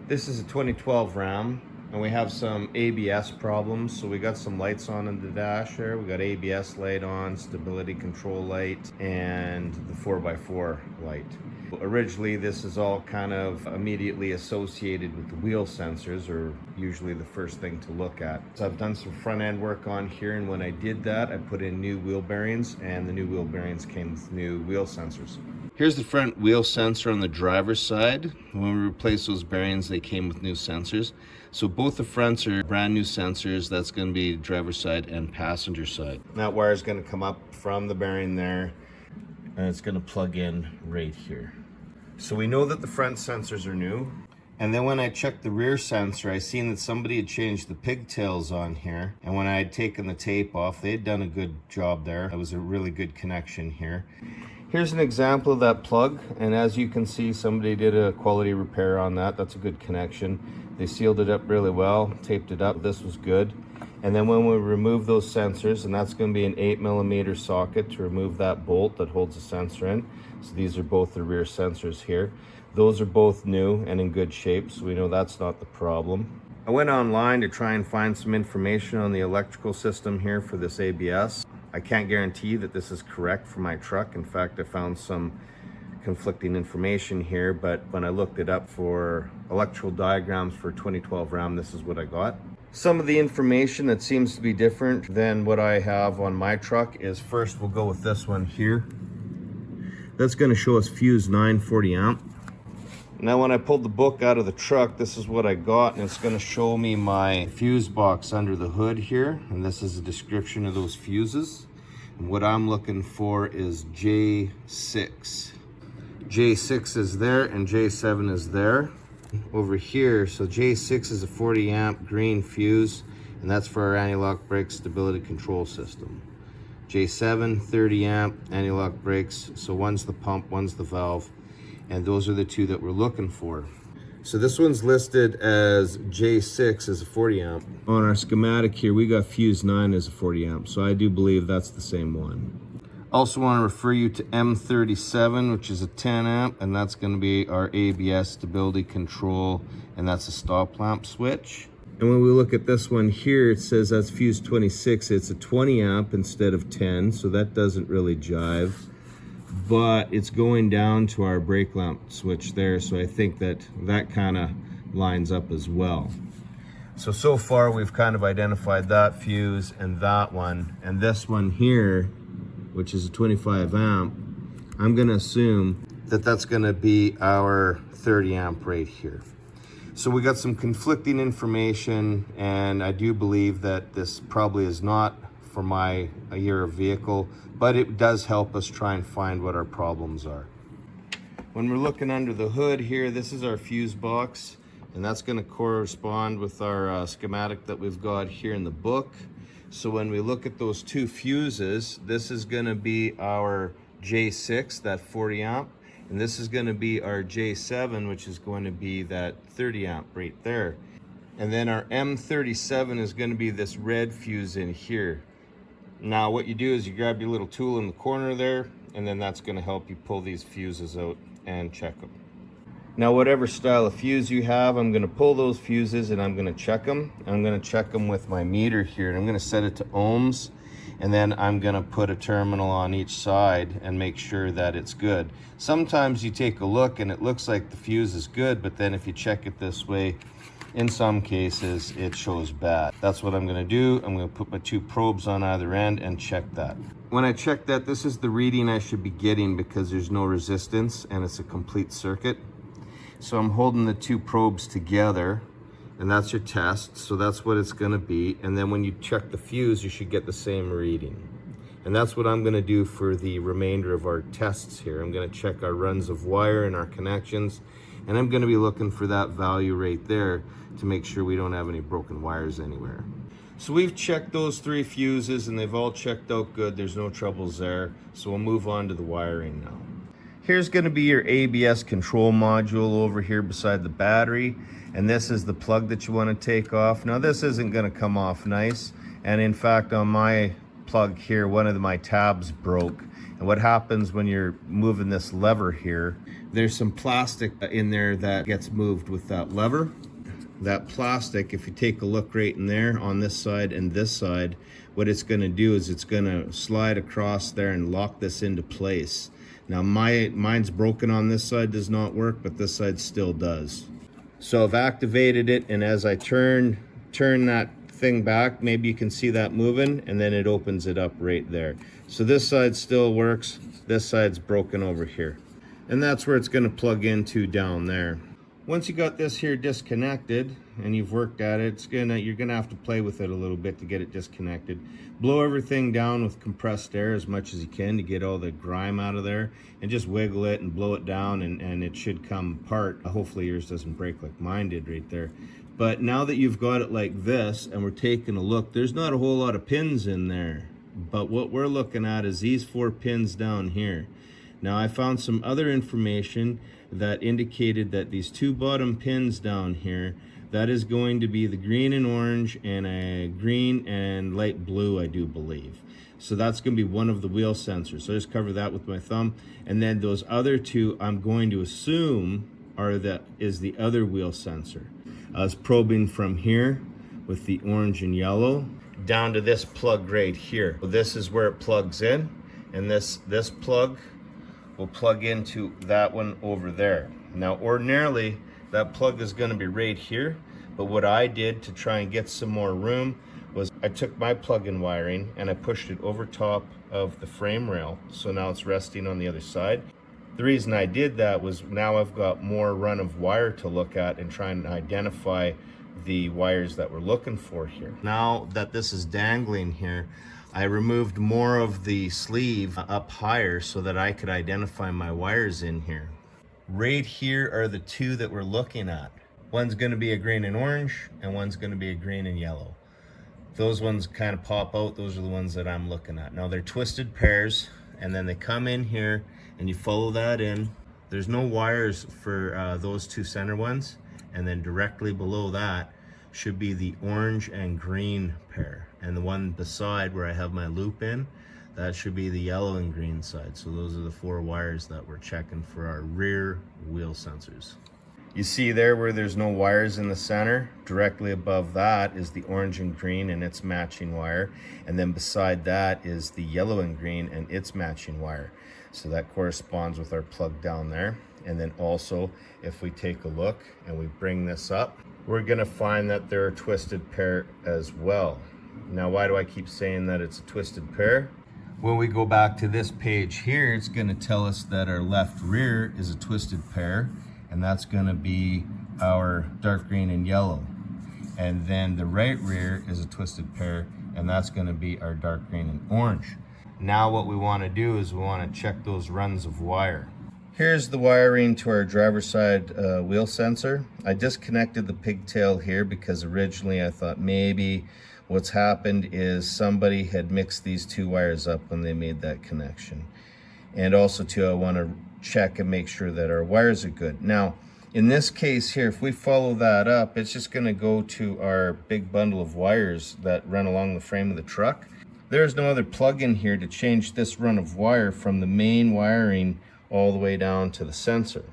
This is a 2012 Ram, and we have some ABS problems. So we got some lights on in the dash there. We got ABS light on, stability control light, and the 4x4 light. Originally, this is all kind of immediately associated with the wheel sensors, or usually the first thing to look at. So I've done some front end work on here, and when I did that, I put in new wheel bearings, and the new wheel bearings came with new wheel sensors. Here's the front wheel sensor on the driver's side. When we replaced those bearings, they came with new sensors. So both the fronts are brand new sensors. That's going to be driver's side and passenger side. That wire is going to come up from the bearing there, and it's going to plug in right here. So we know that the front sensors are new. And then when I checked the rear sensor, I seen that somebody had changed the pigtails on here. And when I had taken the tape off, they had done a good job there. That was a really good connection here. Here's an example of that plug, and as you can see, somebody did a quality repair on that. That's a good connection. They sealed it up really well, taped it up. This was good. And then when we remove those sensors, and that's going to be an 8mm socket to remove that bolt that holds the sensor in. So these are both the rear sensors here. Those are both new and in good shape, so we know that's not the problem. I went online to try and find some information on the electrical system here for this ABS. I can't guarantee that this is correct for my truck. In fact, I found some conflicting information here, but when I looked it up for electrical diagrams for 2012 Ram, this is what I got. Some of the information that seems to be different than what I have on my truck is, first we'll go with this one here. That's going to show us fuse 940 amp. Now when I pulled the book out of the truck, this is what I got, and it's going to show me my fuse box under the hood here, and this is a description of those fuses. And what I'm looking for is J6. J6 is there and J7 is there. Over here, so J6 is a 40 amp green fuse, and that's for our anti-lock brake stability control system. J7, 30 amp anti-lock brakes, so one's the pump, one's the valve. And those are the two that we're looking for. So this one's listed as J6 as a 40 amp. On our schematic here, we got fuse 9 as a 40 amp. So I do believe that's the same one. Also want to refer you to M37, which is a 10 amp, and that's going to be our ABS stability control, and that's a stop lamp switch. And when we look at this one here, it says that's fuse 26. It's a 20 amp instead of 10, so that doesn't really jive. But it's going down to our brake lamp switch there, so I think that that kind of lines up as well. So far we've kind of identified that fuse and that one, and this one here, which is a 25 amp, I'm going to assume that that's going to be our 30 amp right here. So we got some conflicting information, and I do believe that this probably is not for my year of vehicle, but it does help us try and find what our problems are. When we're looking under the hood here, this is our fuse box, and that's going to correspond with our schematic that we've got here in the book. So when we look at those two fuses, this is going to be our J6, that 40 amp, and this is going to be our J7, which is going to be that 30 amp right there. And then our M37 is going to be this red fuse in here. Now what you do is you grab your little tool in the corner there, and then that's going to help you pull these fuses out and check them. Now whatever style of fuse you have, I'm going to pull those fuses and I'm going to check them. I'm going to check them with my meter here, and I'm going to set it to ohms, and then I'm going to put a terminal on each side and make sure that it's good. Sometimes you take a look and it looks like the fuse is good, but then if you check it this way, in some cases it shows bad. That's what I'm going to do. I'm going to put my two probes on either end and check that. When I check that, this is the reading I should be getting because there's no resistance and it's a complete circuit. So I'm holding the two probes together, and that's your test. So that's what it's going to be. And then when you check the fuse, you should get the same reading. And that's what I'm going to do for the remainder of our tests here. I'm going to check our runs of wire and our connections, and I'm going to be looking for that value right there to make sure we don't have any broken wires anywhere. So we've checked those three fuses and they've all checked out good. There's no troubles there. So we'll move on to the wiring now. Here's going to be your ABS control module over here beside the battery, and this is the plug that you want to take off. Now this isn't going to come off nice, and in fact on my plug here, one of my tabs broke. And what happens when you're moving this lever here, there's some plastic in there that gets moved with that lever. That plastic, if you take a look right in there on this side and this side, what it's going to do is it's going to slide across there and lock this into place. Now mine's broken on this side, does not work, but this side still does. So I've activated it, and as I turn that thing back, maybe you can see that moving, and then it opens it up right there. So this side still works, this side's broken over here. And that's where it's going to plug into down there. Once you got this here disconnected and you've worked at it, you're gonna have to play with it a little bit to get it disconnected. Blow everything down with compressed air as much as you can to get all the grime out of there, and just wiggle it and blow it down, and it should come apart. Hopefully yours doesn't break like mine did right there. But now that you've got it like this and we're taking a look, there's not a whole lot of pins in there. But what we're looking at is these 4 pins down here. Now I found some other information that indicated that these 2 bottom pins down here, that is going to be the green and orange and a green and light blue, I do believe. So that's going to be one of the wheel sensors. So I just cover that with my thumb. And then those other 2, I'm going to assume is the other wheel sensor. I was probing from here with the orange and yellow down to this plug right here. So this is where it plugs in, and this plug will plug into that one over there. Now ordinarily that plug is going to be right here, but what I did to try and get some more room was I took my plug-in wiring and I pushed it over top of the frame rail, so now it's resting on the other side. The reason I did that was now I've got more run of wire to look at and try and identify the wires that we're looking for here. Now that this is dangling here, I removed more of the sleeve up higher so that I could identify my wires in here. Right here are the 2 that we're looking at. One's going to be a green and orange, and one's going to be a green and yellow. Those ones kind of pop out. Those are the ones that I'm looking at. Now they're twisted pairs, and then they come in here and you follow that in. There's no wires for those 2 center ones, and then directly below that should be the orange and green pair, and the one beside where I have my loop in, that should be the yellow and green side. So those are the 4 wires that we're checking for our rear wheel sensors. You see there where there's no wires in the center, directly above that is the orange and green and its matching wire, and then beside that is the yellow and green and its matching wire. So that corresponds with our plug down there. And then also, if we take a look and we bring this up, we're gonna find that they're a twisted pair as well. Now, why do I keep saying that it's a twisted pair? When we go back to this page here, it's gonna tell us that our left rear is a twisted pair, and that's gonna be our dark green and yellow. And then the right rear is a twisted pair, and that's gonna be our dark green and orange. Now what we wanna do is we wanna check those runs of wire. Here's the wiring to our driver's side wheel sensor. I disconnected the pigtail here because originally I thought maybe what's happened is somebody had mixed these 2 wires up when they made that connection. And also too, I want to check and make sure that our wires are good. Now, in this case here, if we follow that up, it's just going to go to our big bundle of wires that run along the frame of the truck. There's no other plug in here to change this run of wire from the main wiring all the way down to the sensor.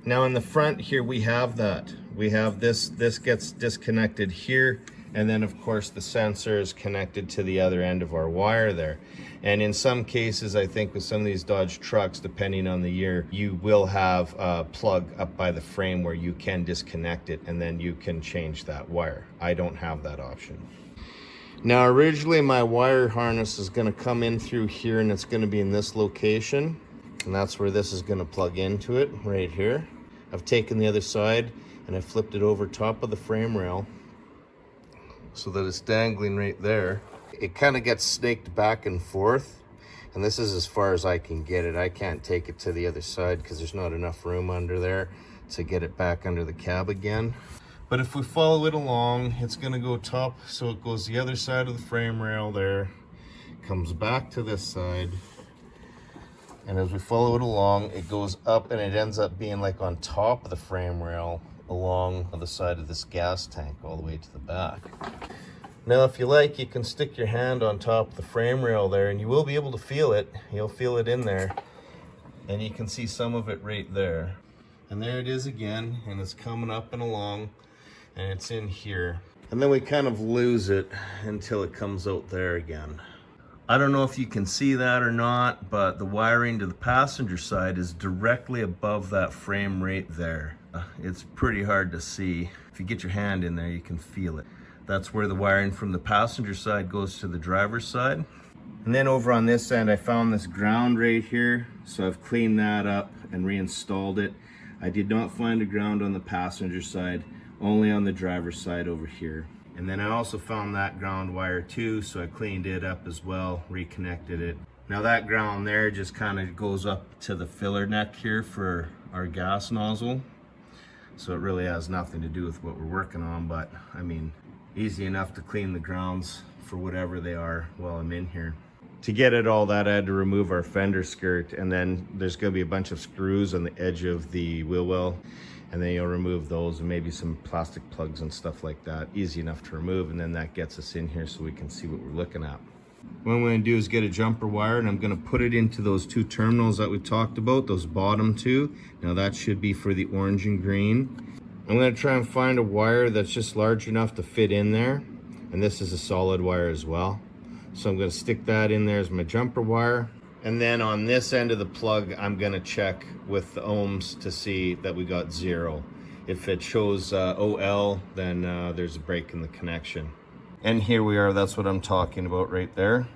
Now in the front here we have that. We have this gets disconnected here, and then of course the sensor is connected to the other end of our wire there. And in some cases, I think with some of these Dodge trucks, depending on the year, you will have a plug up by the frame where you can disconnect it and then you can change that wire. I don't have that option. Now originally my wire harness is going to come in through here, and it's going to be in this location. And that's where this is going to plug into it, right here. I've taken the other side and I flipped it over top of the frame rail so that it's dangling right there. It kind of gets snaked back and forth, and this is as far as I can get it. I can't take it to the other side because there's not enough room under there to get it back under the cab again. But if we follow it along, it's going to go top, so it goes the other side of the frame rail there, comes back to this side. And as we follow it along, it goes up and it ends up being like on top of the frame rail along the side of this gas tank all the way to the back. Now, if you like, you can stick your hand on top of the frame rail there and you will be able to feel it. You'll feel it in there. And you can see some of it right there. And there it is again, and it's coming up and along, and it's in here. And then we kind of lose it until it comes out there again. I don't know if you can see that or not, but the wiring to the passenger side is directly above that frame right there. It's pretty hard to see. If you get your hand in there, you can feel it. That's where the wiring from the passenger side goes to the driver's side. And then over on this end, I found this ground right here. So I've cleaned that up and reinstalled it. I did not find a ground on the passenger side, only on the driver's side over here. And then I also found that ground wire too, so I cleaned it up as well, reconnected it. Now that ground there just kind of goes up to the filler neck here for our gas nozzle. So it really has nothing to do with what we're working on, but I mean, easy enough to clean the grounds for whatever they are while I'm in here. To get it all that, I had to remove our fender skirt, and then there's gonna be a bunch of screws on the edge of the wheel well, and then you'll remove those and maybe some plastic plugs and stuff like that. Easy enough to remove, and then that gets us in here so we can see what we're looking at. What I'm gonna do is get a jumper wire, and I'm gonna put it into those two terminals that we talked about, those bottom two. Now that should be for the orange and green. I'm gonna try and find a wire that's just large enough to fit in there. And this is a solid wire as well. So I'm gonna stick that in there as my jumper wire. And then on this end of the plug, I'm gonna check with the ohms to see that we got 0. If it shows OL, then there's a break in the connection. And here we are, that's what I'm talking about right there.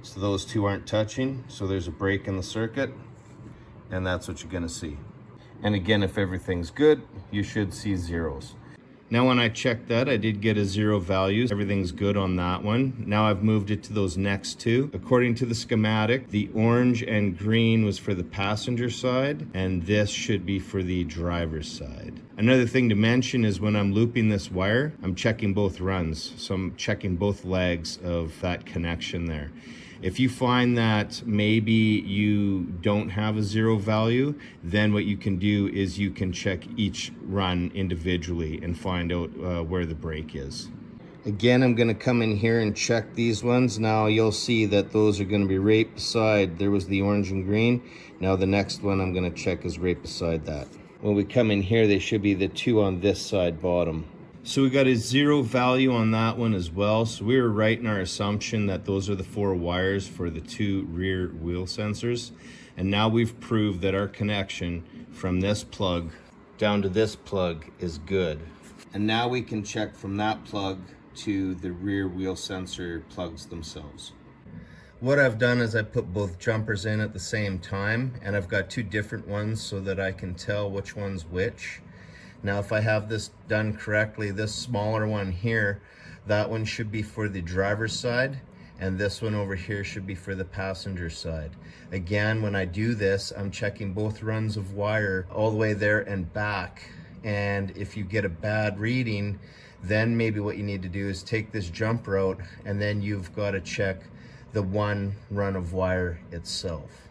So those two aren't touching, so there's a break in the circuit, and that's what you're gonna see. And again, if everything's good, you should see zeros. Now when I checked that, I did get a 0 value. Everything's good on that one. Now I've moved it to those next two. According to the schematic, the orange and green was for the passenger side, and this should be for the driver's side. Another thing to mention is when I'm looping this wire, I'm checking both runs. So I'm checking both legs of that connection there. If you find that maybe you don't have a 0 value, then what you can do is you can check each run individually and find out where the break is. Again, I'm gonna come in here and check these ones. Now you'll see that those are gonna be right beside, there was the orange and green. Now the next one I'm gonna check is right beside that. When we come in here, they should be the two on this side bottom. So we got a 0 value on that one as well. So we were right in our assumption that those are the 4 wires for the 2 rear wheel sensors. And now we've proved that our connection from this plug down to this plug is good. And now we can check from that plug to the rear wheel sensor plugs themselves. What I've done is I put both jumpers in at the same time, and I've got 2 different ones so that I can tell which one's which. Now if I have this done correctly, this smaller one here, that one should be for the driver's side, and this one over here should be for the passenger side. Again, when I do this, I'm checking both runs of wire all the way there and back. And if you get a bad reading, then maybe what you need to do is take this jumper out, and then you've got to check the one run of wire itself.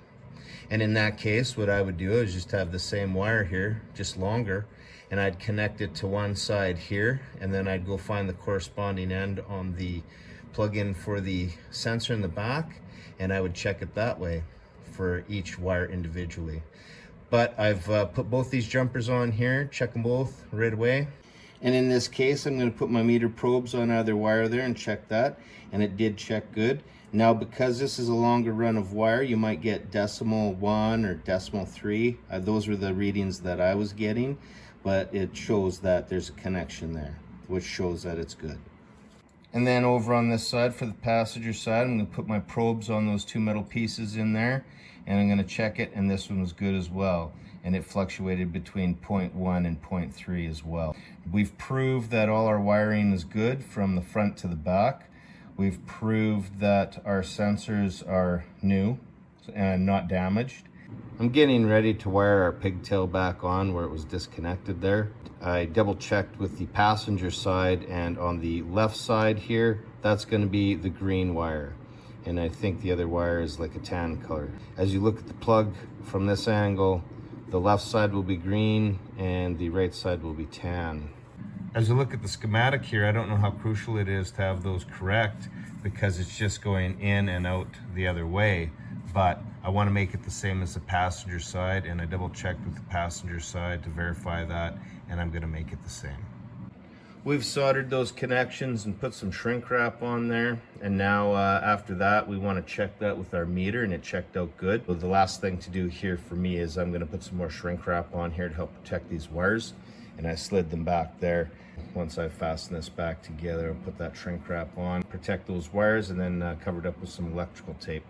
And in that case, what I would do is just have the same wire here, just longer, and I'd connect it to one side here, and then I'd go find the corresponding end on the plug-in for the sensor in the back, and I would check it that way for each wire individually. But I've put both these jumpers on here, check them both right away. And in this case, I'm going to put my meter probes on either wire there and check that, and it did check good. Now, because this is a longer run of wire, you might get decimal 1 or decimal 3. Those were the readings that I was getting, but it shows that there's a connection there, which shows that it's good. And then over on this side, for the passenger side, I'm going to put my probes on those 2 metal pieces in there, and I'm going to check it, and this one was good as well. And it fluctuated between 0.1 and 0.3 as well. We've proved that all our wiring is good from the front to the back. We've proved that our sensors are new and not damaged. I'm getting ready to wire our pigtail back on where it was disconnected there. I double checked with the passenger side, and on the left side here, that's going to be the green wire. And I think the other wire is like a tan color. As you look at the plug from this angle, the left side will be green and the right side will be tan. As we look at the schematic here, I don't know how crucial it is to have those correct because it's just going in and out the other way. But I want to make it the same as the passenger side, and I double checked with the passenger side to verify that, and I'm going to make it the same. We've soldered those connections and put some shrink wrap on there, and now after that we want to check that with our meter, and it checked out good. So the last thing to do here for me is I'm going to put some more shrink wrap on here to help protect these wires, and I slid them back there. Once I fasten this back together, I'll put that shrink wrap on, protect those wires, and then cover it up with some electrical tape.